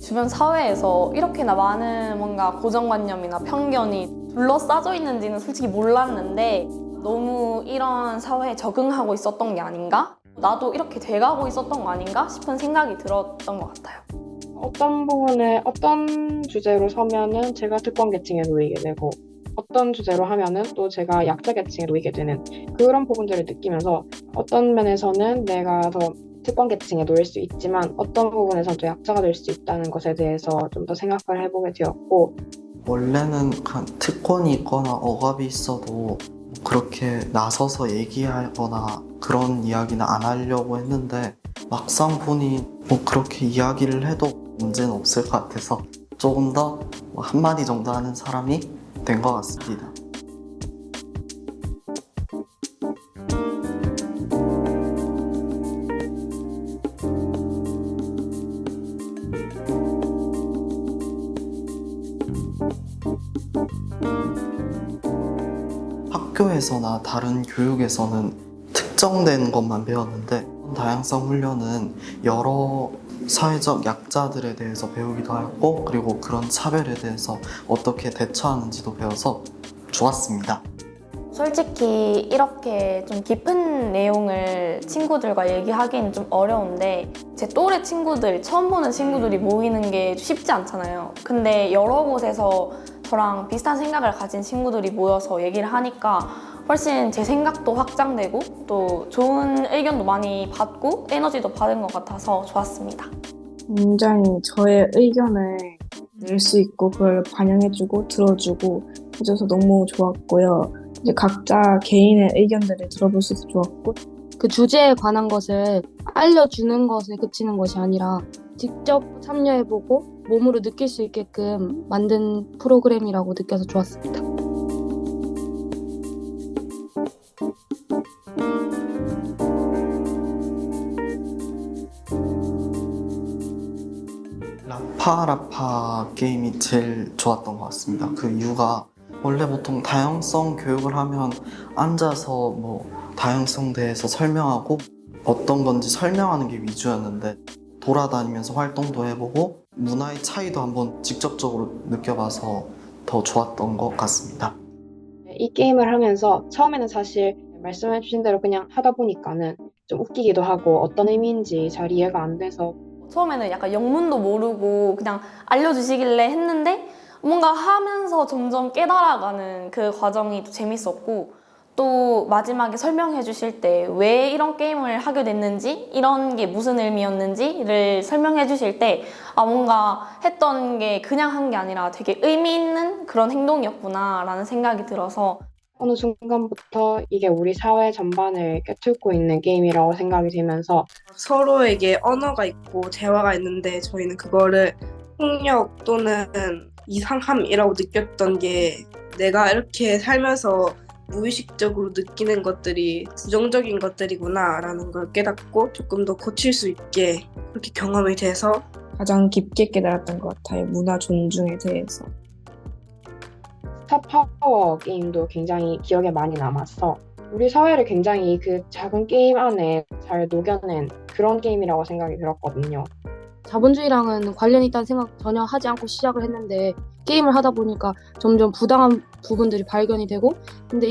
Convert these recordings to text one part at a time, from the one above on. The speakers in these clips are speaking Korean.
주변 사회에서 이렇게나 많은 뭔가 고정관념이나 편견이 둘러싸여 있는지는 솔직히 몰랐는데 너무 이런 사회에 적응하고 있었던 게 아닌가? 나도 이렇게 돼가고 있었던 거 아닌가 싶은 생각이 들었던 것 같아요. 어떤 부분에 어떤 주제로 서면은 제가 특권 계층에 놓이게 되고 어떤 주제로 하면은 또 제가 약자 계층에 놓이게 되는 그런 부분들을 느끼면서 어떤 면에서는 내가 더 특권 계층에 놓일 수 있지만 어떤 부분에서는 또 약자가 될 수 있다는 것에 대해서 좀 더 생각을 해보게 되었고 원래는 특권이 있거나 억압이 있어도 그렇게 나서서 얘기하거나 그런 이야기는 안 하려고 했는데 막상 보니 그렇게 이야기를 해도 문제는 없을 것 같아서 조금 더 한마디 정도 하는 사람이 된 것 같습니다. 학교에서나 다른 교육에서는 특정된 것만 배웠는데 다양성 훈련은 여러 사회적 약자들에 대해서 배우기도 하고 그리고 그런 차별에 대해서 어떻게 대처하는지도 배워서 좋았습니다. 솔직히 이렇게 좀 깊은 내용을 친구들과 얘기하기는 좀 어려운데 제 또래 친구들, 처음 보는 친구들이 모이는 게 쉽지 않잖아요. 근데 여러 곳에서 저랑 비슷한 생각을 가진 친구들이 모여서 얘기를 하니까 훨씬 제 생각도 확장되고 또 좋은 의견도 많이 받고 에너지도 받은 것 같아서 좋았습니다. 굉장히 저의 의견을 낼 수 있고 그걸 반영해주고 들어주고 해줘서 너무 좋았고요. 이제 각자 개인의 의견들을 들어볼 수 있어서 좋았고 그 주제에 관한 것을 알려주는 것에 그치는 것이 아니라 직접 참여해보고 몸으로 느낄 수 있게끔 만든 프로그램이라고 느껴서 좋았습니다. 라파라파 게임이 제일 좋았던 것 같습니다. 그 이유가 원래 보통 다양성 교육을 하면 앉아서 다양성 대해서 설명하고 어떤 건지 설명하는 게 위주였는데 돌아다니면서 활동도 해보고 문화의 차이도 한번 직접적으로 느껴봐서 더 좋았던 것 같습니다. 이 게임을 하면서 처음에는 사실 말씀해주신 대로 그냥 하다 보니까는 좀 웃기기도 하고 어떤 의미인지 잘 이해가 안 돼서 처음에는 약간 영문도 모르고 그냥 알려주시길래 했는데 뭔가 하면서 점점 깨달아가는 그 과정이 또 재밌었고 또 마지막에 설명해 주실 때 왜 이런 게임을 하게 됐는지 이런 게 무슨 의미였는지를 설명해 주실 때 뭔가 했던 게 그냥 한 게 아니라 되게 의미 있는 그런 행동이었구나 라는 생각이 들어서 어느 순간부터 이게 우리 사회 전반을 꿰뚫고 있는 게임이라고 생각이 되면서 서로에게 언어가 있고 대화가 있는데 저희는 그거를 폭력 또는 이상함이라고 느꼈던 게 내가 이렇게 살면서 무의식적으로 느끼는 것들이 부정적인 것들이구나 라는 걸 깨닫고 조금 더 고칠 수 있게 그렇게 경험이 돼서 가장 깊게 깨달았던 것 같아요. 문화 존중에 대해서. 스타파워 게임도 굉장히 기억에 많이 남았어. 우리 사회를 굉장히 그 작은 게임 안에 잘 녹여낸 그런 게임이라고 생각이 들었거든요. 자본주의랑은 관련이 있다는 생각 전혀 하지 않고 시작을 했는데 게임을 하다 보니까 점점 부당한 부분들이 발견이 되고 근데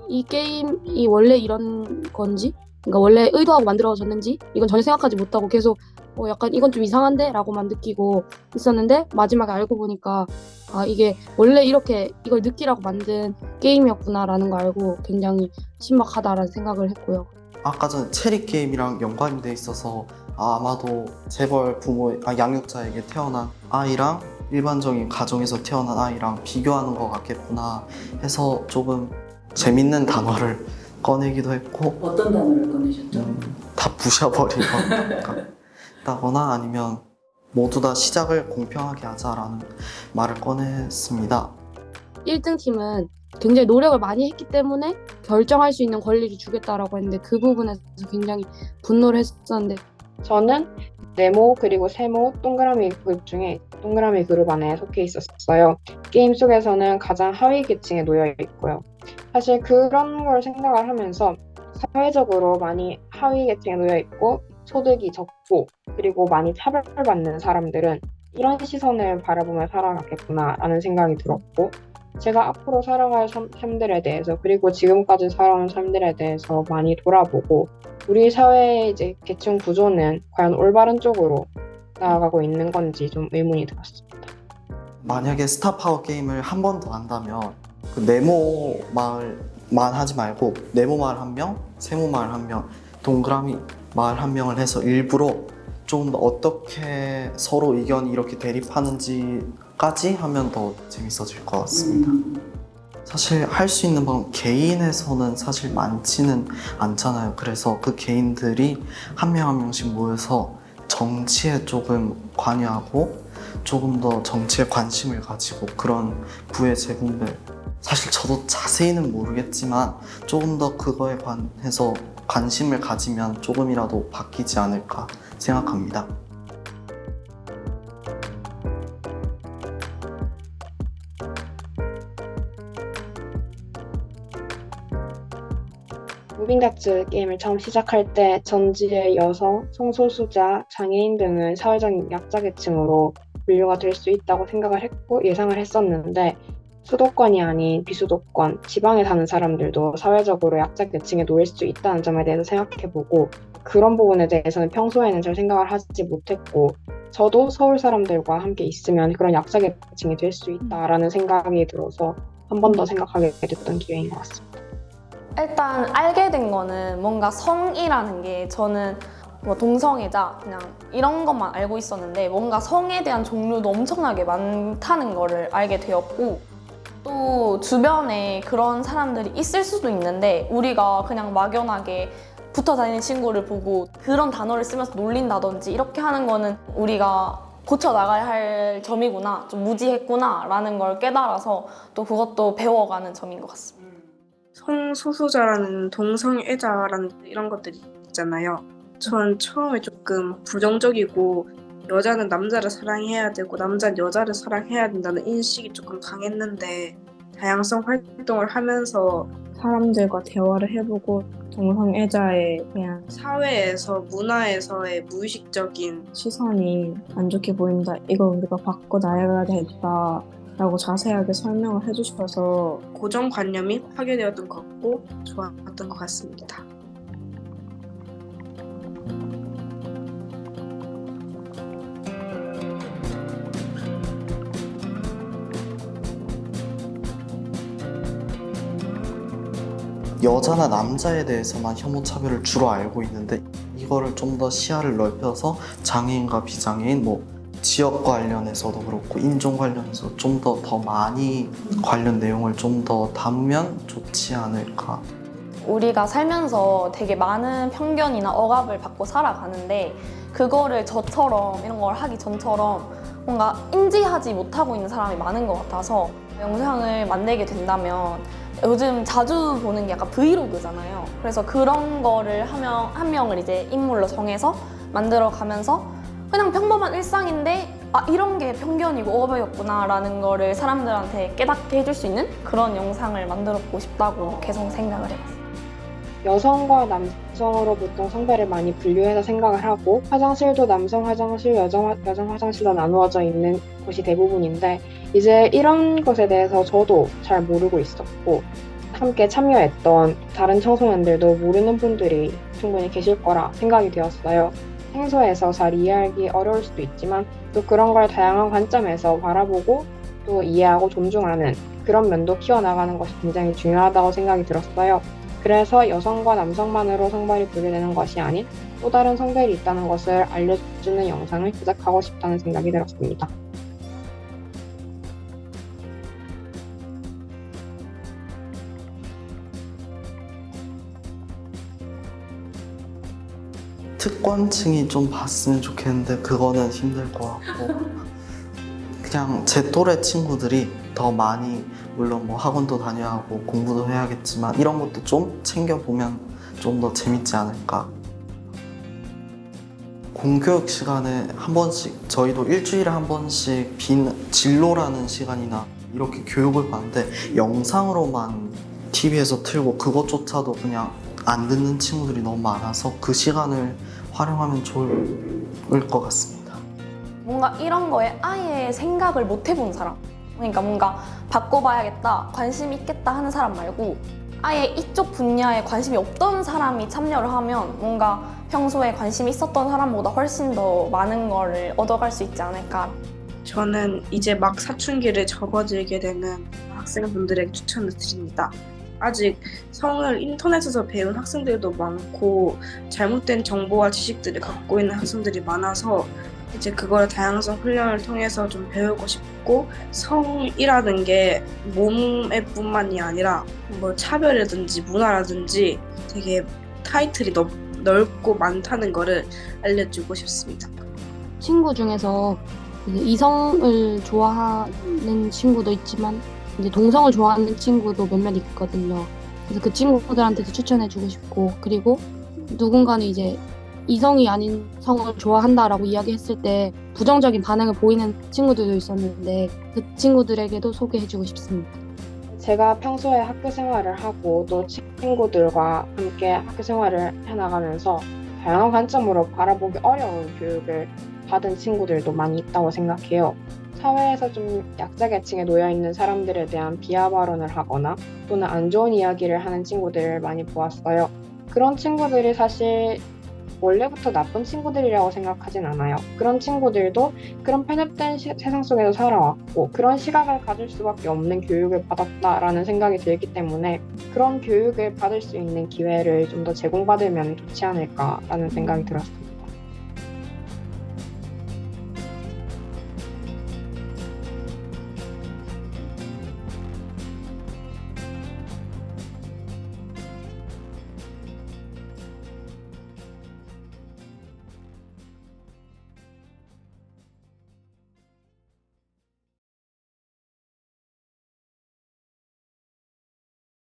이 게임이 원래 이런 건지 그러니까 원래 의도하고 만들어졌는지 이건 전혀 생각하지 못하고 계속 약간 이건 좀 이상한데? 라고만 느끼고 있었는데 마지막에 알고 보니까 이게 원래 이렇게 이걸 느끼라고 만든 게임이었구나 라는 거 알고 굉장히 신박하다라는 생각을 했고요. 아까 전에 체리 게임이랑 연관이 돼 있어서 아마도 재벌 양육자에게 태어난 아이랑 일반적인 가정에서 태어난 아이랑 비교하는 것 같겠구나 해서 조금 재밌는 단어를 꺼내기도 했고 어떤 단어를 꺼내셨죠? 다 부셔버리거나 아니면 모두 다 시작을 공평하게 하자라는 말을 꺼냈습니다. 1등 팀은 굉장히 노력을 많이 했기 때문에 결정할 수 있는 권리를 주겠다라고 했는데 그 부분에서 굉장히 분노를 했었는데 저는 네모 그리고 세모 동그라미 그룹 중에 동그라미 그룹 안에 속해 있었어요. 게임 속에서는 가장 하위 계층에 놓여 있고요. 사실 그런 걸 생각을 하면서 사회적으로 많이 하위 계층에 놓여 있고 소득이 적고 그리고 많이 차별받는 사람들은 이런 시선을 바라보며 살아가겠구나라는 생각이 들었고 제가 앞으로 살아갈 삶들에 대해서 그리고 지금까지 살아온 삶들에 대해서 많이 돌아보고 우리 사회의 이제 계층 구조는 과연 올바른 쪽으로 나아가고 있는 건지 좀 의문이 들었습니다. 만약에 스타파워 게임을 한 번 더 한다면 그 네모 마을만 하지 말고 네모 마을 한 명, 세모 마을 한 명, 동그라미 마을 한 명을 해서 일부러 좀 더 어떻게 서로 의견이 이렇게 대립하는지까지 하면 더 재밌어질 것 같습니다. 사실 할 수 있는 방법 개인에서는 사실 많지는 않잖아요. 그래서 그 개인들이 한 명 한 명씩 모여서 정치에 조금 관여하고 조금 더 정치에 관심을 가지고 그런 부의 제공들 사실 저도 자세히는 모르겠지만 조금 더 그거에 관해서 관심을 가지면 조금이라도 바뀌지 않을까 생각합니다. 무빙다트 게임을 처음 시작할 때 전지의 여성, 성소수자, 장애인 등은 사회적 약자계층으로 분류가 될 수 있다고 생각을 했고 예상을 했었는데 수도권이 아닌 비수도권, 지방에 사는 사람들도 사회적으로 약자계층에 놓일 수 있다는 점에 대해서 생각해보고 그런 부분에 대해서는 평소에는 잘 생각을 하지 못했고 저도 서울 사람들과 함께 있으면 그런 약자계층이 될 수 있다라는 생각이 들어서 한 번 더 생각하게 됐던 기회인 것 같습니다. 일단 알게 된 거는 뭔가 성이라는 게 저는 뭐 동성애자 그냥 이런 것만 알고 있었는데 뭔가 성에 대한 종류도 엄청나게 많다는 거를 알게 되었고 또 주변에 그런 사람들이 있을 수도 있는데 우리가 그냥 막연하게 붙어 다니는 친구를 보고 그런 단어를 쓰면서 놀린다든지 이렇게 하는 거는 우리가 고쳐 나가야 할 점이구나, 좀 무지했구나 라는 걸 깨달아서 또 그것도 배워가는 점인 것 같습니다. 성소수자라는 동성애자라는 이런 것들이 있잖아요. 전 처음에 조금 부정적이고 여자는 남자를 사랑해야 되고 남자는 여자를 사랑해야 된다는 인식이 조금 강했는데 다양성 활동을 하면서 사람들과 대화를 해보고 동성애자에 대한 사회에서 문화에서의 무의식적인 시선이 안 좋게 보인다. 이걸 우리가 바꿔나가야 되겠다. 라고 자세하게 설명을 해주셔서 고정관념이 파괴되었던 것 같고 좋았던 것 같습니다. 여자나 남자에 대해서만 혐오차별을 주로 알고 있는데 이거를 좀 더 시야를 넓혀서 장애인과 비장애인, 뭐 지역 관련해서도 그렇고 인종 관련해서 좀 더 많이 관련 내용을 좀 더 담으면 좋지 않을까. 우리가 살면서 되게 많은 편견이나 억압을 받고 살아가는데 그거를 저처럼 이런 걸 하기 전처럼 뭔가 인지하지 못하고 있는 사람이 많은 것 같아서 영상을 만들게 된다면 요즘 자주 보는 게 약간 브이로그잖아요. 그래서 그런 거를 한 명을 이제 인물로 정해서 만들어 가면서 그냥 평범한 일상인데 아 이런 게 편견이고 억압이었구나 라는 거를 사람들한테 깨닫게 해줄 수 있는 그런 영상을 만들어 보고 싶다고 계속 생각을 해봤어요. 여성과 남성으로 보통 성별을 많이 분류해서 생각을 하고 화장실도 남성 화장실, 여성 화장실로 나누어져 있는 곳이 대부분인데 이제 이런 것에 대해서 저도 잘 모르고 있었고 함께 참여했던 다른 청소년들도 모르는 분들이 충분히 계실 거라 생각이 되었어요. 생소해서 잘 이해하기 어려울 수도 있지만 또 그런 걸 다양한 관점에서 바라보고 또 이해하고 존중하는 그런 면도 키워나가는 것이 굉장히 중요하다고 생각이 들었어요. 그래서 여성과 남성만으로 성별이 분류되는 것이 아닌 또 다른 성별이 있다는 것을 알려주는 영상을 제작하고 싶다는 생각이 들었습니다. 특권층이 좀 봤으면 좋겠는데 그거는 힘들 것 같고 그냥 제 또래 친구들이 더 많이 물론 뭐 학원도 다녀야 하고 공부도 해야겠지만 이런 것도 좀 챙겨보면 좀 더 재밌지 않을까. 공교육 시간에 한 번씩 저희도 일주일에 한 번씩 진로라는 시간이나 이렇게 교육을 받는데 영상으로만 TV에서 틀고 그것조차도 그냥 안 듣는 친구들이 너무 많아서 그 시간을 활용하면 좋을 것 같습니다. 뭔가 이런 거에 아예 생각을 못 해본 사람. 그러니까 뭔가 바꿔봐야겠다, 관심 있겠다 하는 사람 말고 아예 이쪽 분야에 관심이 없던 사람이 참여를 하면 뭔가 평소에 관심이 있었던 사람보다 훨씬 더 많은 거를 얻어갈 수 있지 않을까. 저는 이제 막 사춘기를 접어들게 되는 학생분들에게 추천을 드립니다. 아직 성을 인터넷에서 배운 학생들도 많고 잘못된 정보와 지식들을 갖고 있는 학생들이 많아서 이제 그걸 다양성 훈련을 통해서 좀 배우고 싶고, 성이라는 게 몸에 뿐만이 아니라 뭐 차별이라든지 문화라든지 되게 타이틀이 넓고 많다는 거를 알려주고 싶습니다. 친구 중에서 이제 이성을 좋아하는 친구도 있지만 이제 동성을 좋아하는 친구도 몇몇 있거든요. 그래서 그 친구들한테도 추천해주고 싶고, 그리고 누군가는 이제 이성이 아닌 성을 좋아한다라고 이야기했을 때 부정적인 반응을 보이는 친구들도 있었는데 그 친구들에게도 소개해주고 싶습니다. 제가 평소에 학교 생활을 하고 또 친구들과 함께 학교 생활을 해나가면서 다양한 관점으로 바라보기 어려운 교육을 받은 친구들도 많이 있다고 생각해요. 사회에서 좀 약자 계층에 놓여 있는 사람들에 대한 비하 발언을 하거나 또는 안 좋은 이야기를 하는 친구들을 많이 보았어요. 그런 친구들이 사실 원래부터 나쁜 친구들이라고 생각하진 않아요. 그런 친구들도 그런 편협된 세상 속에서 살아왔고 그런 시각을 가질 수밖에 없는 교육을 받았다라는 생각이 들기 때문에 그런 교육을 받을 수 있는 기회를 좀 더 제공받으면 좋지 않을까라는 생각이 들었어요.